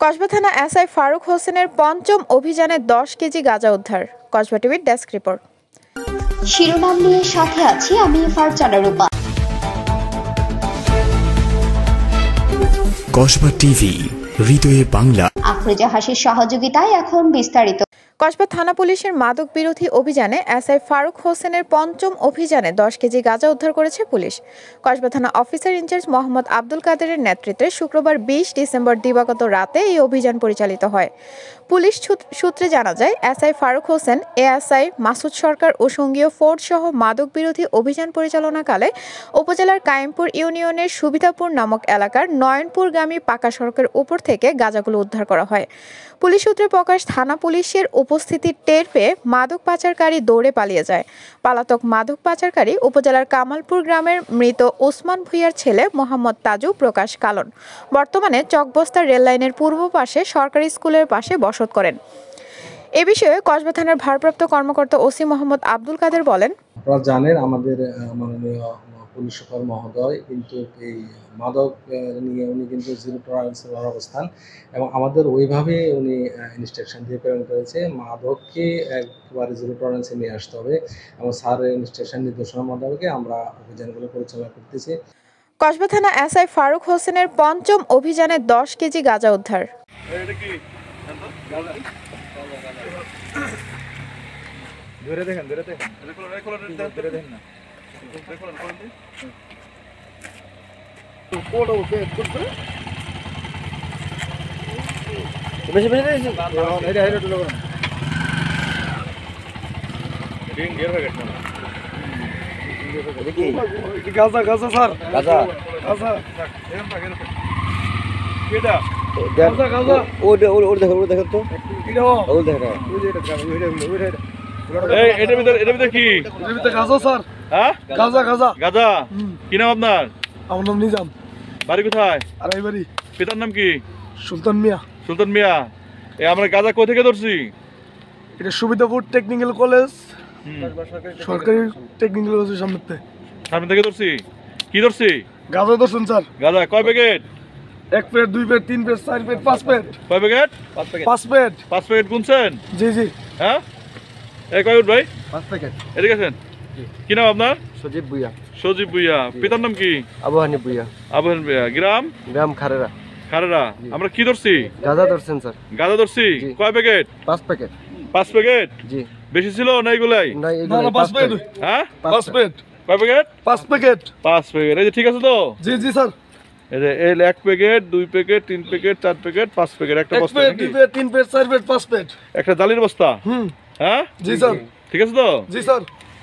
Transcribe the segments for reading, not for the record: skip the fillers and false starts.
কসবা থানা এসআই ফারুক হোসেনের পঞ্চম অভিযানে 10 কেজি গাঁজা উদ্ধার। কসবা টিভির ডেস্ক রিপোর্ট। শিরোনাম নিয়ে সাথে আছি আমি ফারজানা রূপা। কসবা টিভি, হৃদয়ে বাংলা। আফরোজা হাসির সহযোগিতায় এখন বিস্তারিত। কসবা থানা পুলিশের মাদক বিরোধী অভিযানে এসআই ফারুক হোসেনের পঞ্চম অভিযানে 10 কেজি গাঁজা উদ্ধার করেছে পুলিশ। কসবা থানা অফিসার ইনচার্জ মোহাম্মদ আব্দুল কাদেরের নেতৃত্বে শুক্রবার 20 ডিসেম্বর দিবাগত রাতে এই অভিযান পরিচালিত হয়। পুলিশ সূত্রে জানা যায়, এসআই ফারুক হোসেন, এএসআই মাসুদ সরকার ও সঙ্গীয় ফোর্স সহ মাদক বিরোধী অভিযান পরিচালনাকালে উপজেলার কায়েমপুর ইউনিয়নের সুবিধাপুর নামক এলাকার নয়নপুরগামী পাকা সড়কের উপর থেকে গাঁজাগুলো উদ্ধার করা হয়। পুলিশ সূত্রে প্রকাশ, থানা পুলিশের উপস্থিতি টের পেয়ে মাদক পাচারকারী দৌড়ে পালিয়ে যায়। পলাতক মাদক পাচারকারী উপজেলার কামালপুর গ্রামের মৃত ওসমান ভূঁইয়ার ছেলে মোহাম্মদ তাজু প্রকাশ কালন। বর্তমানে চকবস্তা রেললাইনের পূর্ব পাশে সরকারি স্কুলের পাশে বসত করেন। এ বিষয়ে কসবা থানার ভারপ্রাপ্ত কর্মকর্তা ওসি মোহাম্মদ আব্দুল কাদের বলেন, আপনারা জানেন আমাদের মাননীয় পুলিশ সুপার মহোদয় কিন্তু এই মাদক নিয়ে উনি কিন্তু জিরো টলারেন্সের অবস্থান এবং আমাদের ওইভাবে উনি ইনস্ট্রাকশন দিয়ে প্রেরণ করেছে মাদককে একবারে জিরো টলারেন্সে নিয়ে আসতে হবে এবং স্যারের ইনস্ট্রাকশন নির্দেশনা মোতাবেক আমরা অভিযানগুলো পরিচালনা করতেছি। কসবা থানা এসআই ফারুক হোসেনের পঞ্চম অভিযানে 10 কেজি গাঁজা উদ্ধার। ধরে দেখেন না বেশি গাজা গাজা স্যার গাজা গাজা কেডা গাজা গাজা ও দেখো তো ও দেখো এই এটার ভিতর কি? এটার ভিতরে গাজা স্যার। হ্যাঁ, গাজা গাজা গাজা। কি নাম আপনার? আমার নাম নিজাম। বাড়ি কোথায়? আড়াই বাড়ি। পিতার নাম কি? সুলতান মিয়া। সুলতান মিয়া। আমরা গাজা কোথা থেকে ধরছি? এটা সুবিধাপুর টেকনিক্যাল কলেজ, সরকারি টেকনিক্যাল কলেজের সামনে থেকে ধরছি। কি ধরছি? গাজা ধরছেন স্যার। গাজা কয় packet? 1 packet, 2 packet, 3 packet, 4 packet, 5 packet. কয় প্যাকেট? 5 প্যাকেট। 5 প্যাকেট গুনছেন? জি জি। হ্যাঁ, এই কয় ভাই? 5 প্যাকেট। এদিকে আছেন। কি নাম আপনার? সজীব ভুইয়া। সজীব ভুইয়া। পিতার নাম কি? আবু হানিফ ভুইয়া। আবু হানিফ ভুইয়া। গ্রাম খারেরা। খারেরা। আমরা কি ধরছি? গাজা ধরছেন স্যার। গাজা ধরছি। কয় প্যাকেট? 5 প্যাকেট। 5 প্যাকেট? জি। বেশি ছিল না এগুলাই? না এগুলো 5 প্যাকেট। হ্যাঁ, 5 প্যাকেট। কয় প্যাকেট? 5 প্যাকেট। 5 প্যাকেট। এই যে ঠিক আছে তো? জি জি স্যার। এই যে 1 packet, 2 packet, 3 packet, 4 packet, 5 packet. একটা বস্তা নাকি? 2 প্যাকেট, 3 প্যাকেট, 4 প্যাকেট, 5 প্যাকেট। একটা জালির বস্তা? হ্যাঁ জি স্যার। ঠিক আছে তো? জি স্যার।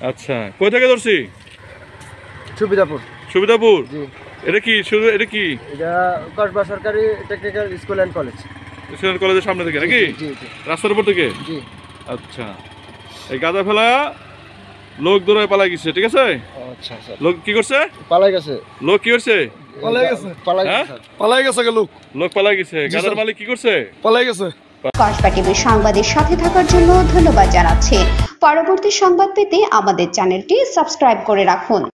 আচ্ছা, কই থেকে ধরছি? সুবিধাপুর। সুবিধাপুর? জি। এটা কি? এটা কি? এটা কসবা সরকারি technical school and college. School কলেজের সামনে থেকে নাকি? জি জি। রাস্তার উপর থেকে? জি। আচ্ছা, এই গাঁজা ফেলা লোক দৌড়ায় পালাই গেছে, ঠিক আছে? আচ্ছা স্যার। লোক কি করছে? পালাই গেছে। লোক কি করছে? পালাই গেছে। পালাই গেছে। পালাই গেছে লোক পালাই গেছে। গাঁজার মালিক কি করছে? পালাই গেছে। কসবা টিভির সংবাদের সাথে থাকার জন্য ধন্যবাদ জানাচ্ছি। পরবর্তী সংবাদ পেতে আমাদের চ্যানেলটি সাবস্ক্রাইব করে রাখুন।